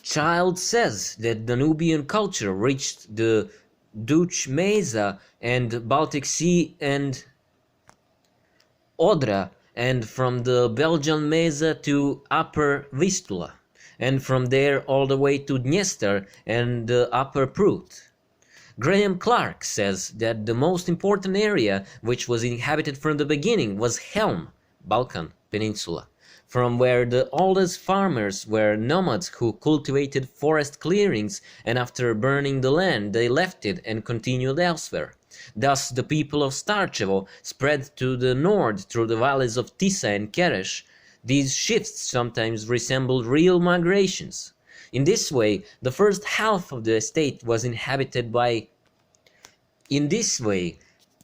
Child says that the Nubian culture reached the Dutch Mesa and Baltic Sea and Odra, and from the Belgian Mesa to Upper Vistula, and from there all the way to Dniester and the Upper Prut. Graham Clark says that the most important area which was inhabited from the beginning was Helm, Balkan Peninsula, from where the oldest farmers were nomads who cultivated forest clearings, and after burning the land they left it and continued elsewhere. Thus the people of Starchevo spread to the north through the valleys of Tisa and Keresh. These shifts sometimes resembled real migrations. In this way, the first half of the state was inhabited by In this way,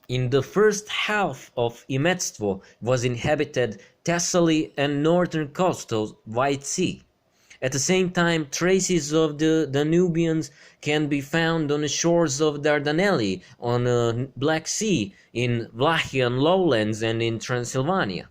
in the first half of Imetstvo was inhabited Thessaly and northern coast of White Sea. At the same time, traces of the Danubians can be found on the shores of Dardanelli, on the Black Sea, in Vlachian lowlands and in Transylvania.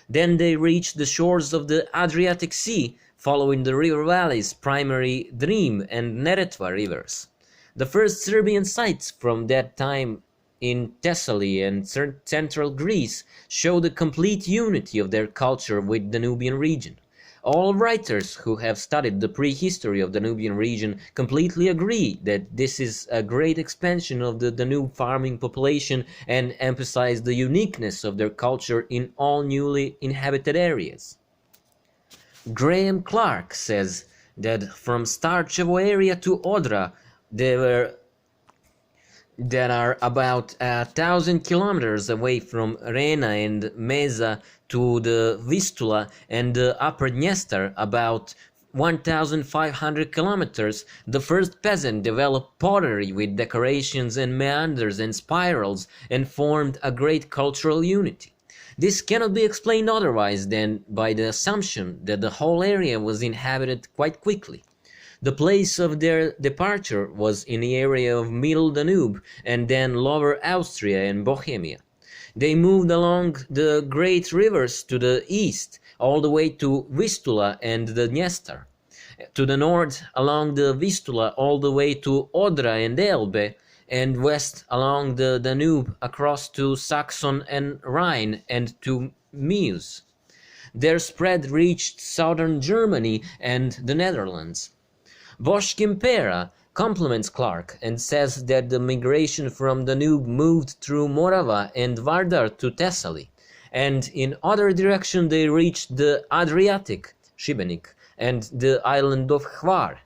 Then they reached the shores of the Adriatic Sea, following the river valleys, primary Drim and Neretva rivers. The first Serbian sites from that time in Thessaly and central Greece show the complete unity of their culture with the Danubian region. All writers who have studied the prehistory of the Danubian region completely agree that this is a great expansion of the Danube farming population and emphasize the uniqueness of their culture in all newly inhabited areas. Graham Clark says that from Starchevo area to Odra there are about 1,000 kilometers away from Rena and Mesa to the Vistula and the Upper Dniester, about 1,500 kilometers. The first peasant developed pottery with decorations and meanders and spirals and formed a great cultural unity. This cannot be explained otherwise than by the assumption that the whole area was inhabited quite quickly. The place of their departure was in the area of Middle Danube and then Lower Austria and Bohemia. They moved along the great rivers to the east, all the way to Vistula and the Dniester. To the north along the Vistula all the way to Odra and Elbe, and west along the Danube across to Saxon and Rhine and to Meuse. Their spread reached southern Germany and the Netherlands. Bosch-Gimpera compliments Clark and says that the migration from Danube moved through Morava and Vardar to Thessaly, and in other direction they reached the Adriatic, Šibenik, and the island of Hvar.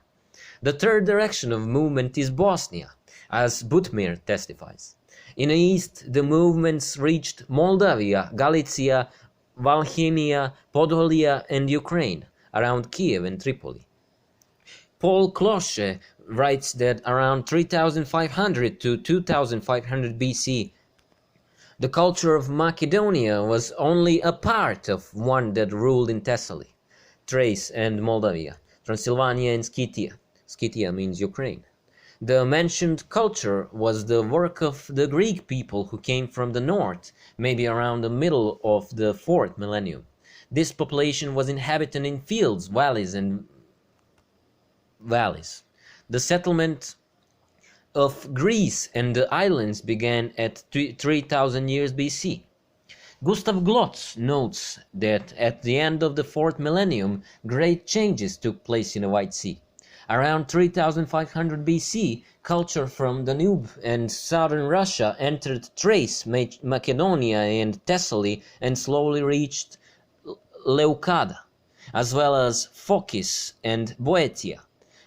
The third direction of movement is Bosnia, as Butmir testifies. In the east, the movements reached Moldavia, Galicia, Volhynia, Podolia, and Ukraine, around Kiev and Tripoli. Paul Cloche writes that around 3500 to 2500 BC, the culture of Macedonia was only a part of one that ruled in Thessaly, Thrace and Moldavia, Transylvania and Scythia. Scythia means Ukraine. The mentioned culture was the work of the Greek people who came from the north, maybe around the middle of the 4th millennium. This population was inhabited in fields, valleys, and valleys. The settlement of Greece and the islands began at 3000 years BC. Gustav Glotz notes that at the end of the 4th millennium, great changes took place in the White Sea. Around 3500 BC, culture from Danube and southern Russia entered Thrace, Macedonia and Thessaly and slowly reached Leucada, as well as Phocis and Boeotia,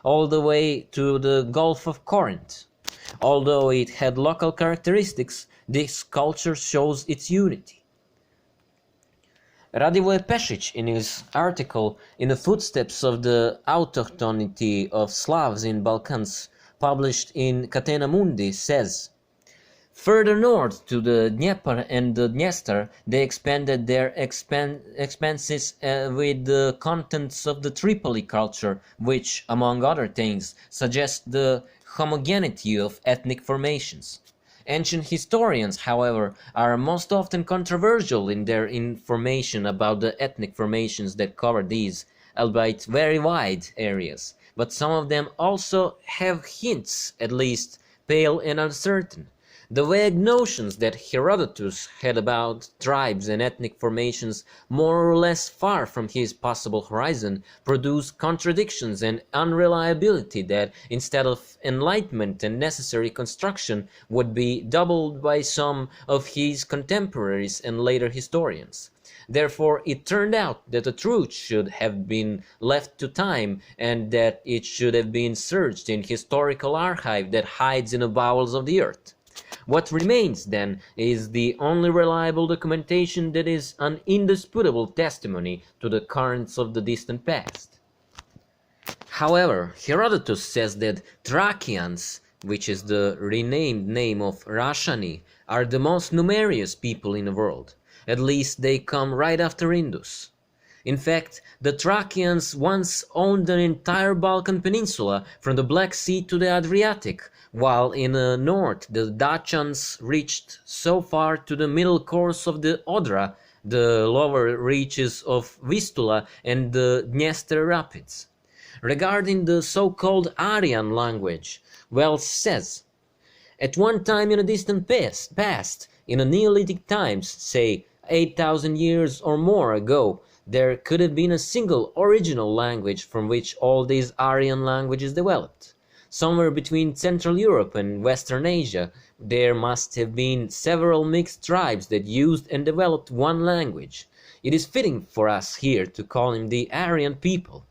all the way to the Gulf of Corinth. Although it had local characteristics, this culture shows its unity. Radivoje Pešić, in his article In the Footsteps of the Autochthonity of Slavs in Balkans, published in Catena Mundi, says, further north to the Dnieper and the Dniester, they expanded their expanses with the contents of the Tripoli culture, which, among other things, suggests the homogeneity of ethnic formations. Ancient historians, however, are most often controversial in their information about the ethnic formations that cover these, albeit very wide areas, but some of them also have hints, at least pale and uncertain. The vague notions that Herodotus had about tribes and ethnic formations more or less far from his possible horizon produce contradictions and unreliability that, instead of enlightenment and necessary construction, would be doubled by some of his contemporaries and later historians. Therefore it turned out that the truth should have been left to time, and that it should have been searched in historical archive that hides in the bowels of the earth. What remains, then, is the only reliable documentation that is an indisputable testimony to the currents of the distant past. However, Herodotus says that Thracians, which is the renamed name of Rashani, are the most numerous people in the world. At least they come right after Indus. In fact, the Thracians once owned an entire Balkan peninsula from the Black Sea to the Adriatic, while in the north the Dacians reached so far to the middle course of the Odra, the lower reaches of Vistula and the Dniester Rapids. Regarding the so-called Aryan language, Wells says, "At one time in a distant past, in the Neolithic times, say 8,000 years or more ago, there could have been a single original language from which all these Aryan languages developed. Somewhere between Central Europe and Western Asia, there must have been several mixed tribes that used and developed one language. It is fitting for us here to call them the Aryan people."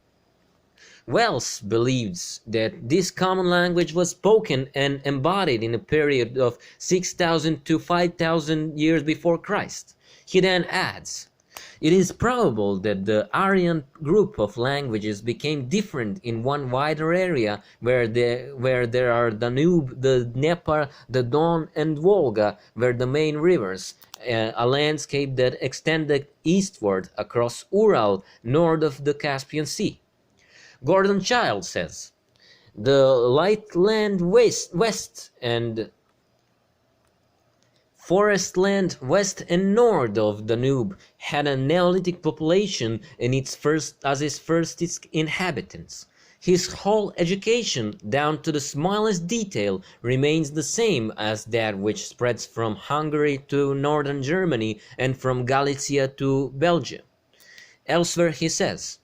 Wells believes that this common language was spoken and embodied in a period of 6,000 to 5,000 years before Christ. He then adds, "It is probable that the Aryan group of languages became different in one wider area where there are Danube, the Dnieper, the Don and Volga were the main rivers, a landscape that extended eastward across Ural north of the Caspian Sea." Gordon Childe says, "The light land west and forest land west and north of Danube had a Neolithic population in its first inhabitants. His whole education, down to the smallest detail, remains the same as that which spreads from Hungary to northern Germany and from Galicia to Belgium." Elsewhere he says,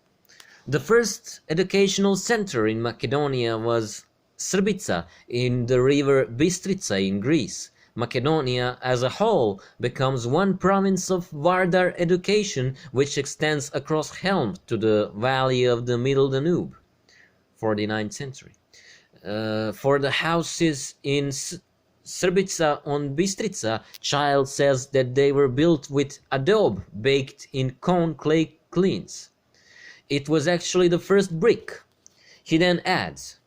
"The first educational center in Macedonia was Srbica in the river Bistrica in Greece. Macedonia as a whole becomes one province of Vardar education, which extends across Helm to the valley of the Middle Danube." 49th century. For the houses in Srbica on Bistrica, Childe says that they were built with adobe baked in cone clay cleans. It was actually the first brick. He then adds,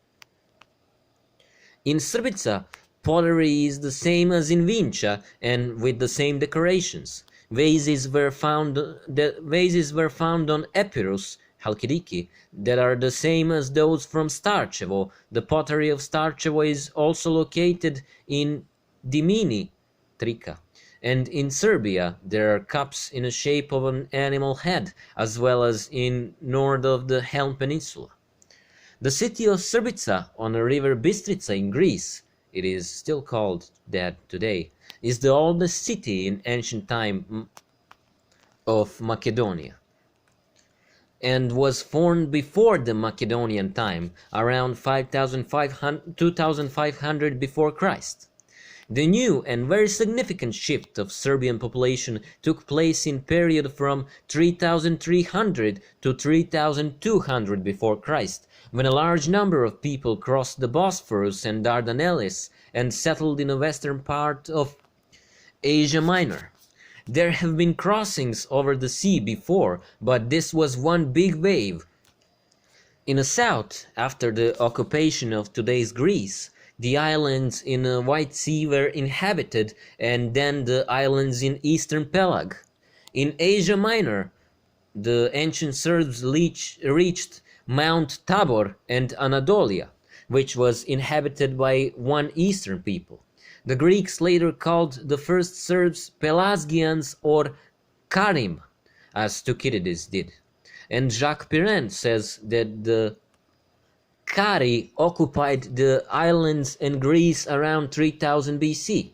"In Srbica, pottery is the same as in Vinča and with the same decorations. Vases were found on Epirus, Halkidiki, that are the same as those from Starčevo. The pottery of Starčevo is also located in Dimini, Trika. And in Serbia there are cups in the shape of an animal head, as well as in north of the Helm Peninsula. The city of Srbica on the river Bistrica in Greece, it is still called that today, is the oldest city in ancient time of Macedonia, and was formed before the Macedonian time, around 2500 before Christ. The new and very significant shift of Serbian population took place in period from 3300 to 3200 before Christ, when a large number of people crossed the Bosphorus and Dardanelles and settled in the western part of Asia Minor. There have been crossings over the sea before, but this was one big wave. In the south, after the occupation of today's Greece, the islands in the White Sea were inhabited, and then the islands in Eastern Pelag. In Asia Minor, the ancient Serbs reached Mount Tabor and Anatolia, which was inhabited by one Eastern people. The Greeks later called the first Serbs Pelasgians or Karim, as Thucydides did. And Jacques Pirenne says that the Kari occupied the islands in Greece around 3000 BC.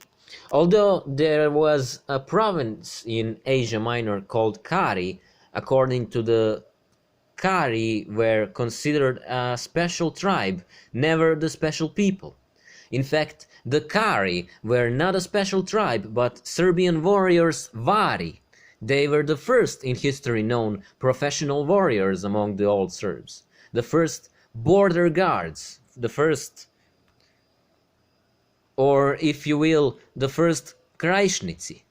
Although there was a province in Asia Minor called Kari, according to the Kari were considered a special tribe, never the special people. In fact, the Kari were not a special tribe, but Serbian warriors Vari. They were the first in history known professional warriors among the old Serbs, the first border guards, the first, or if you will, the first Krajišnici.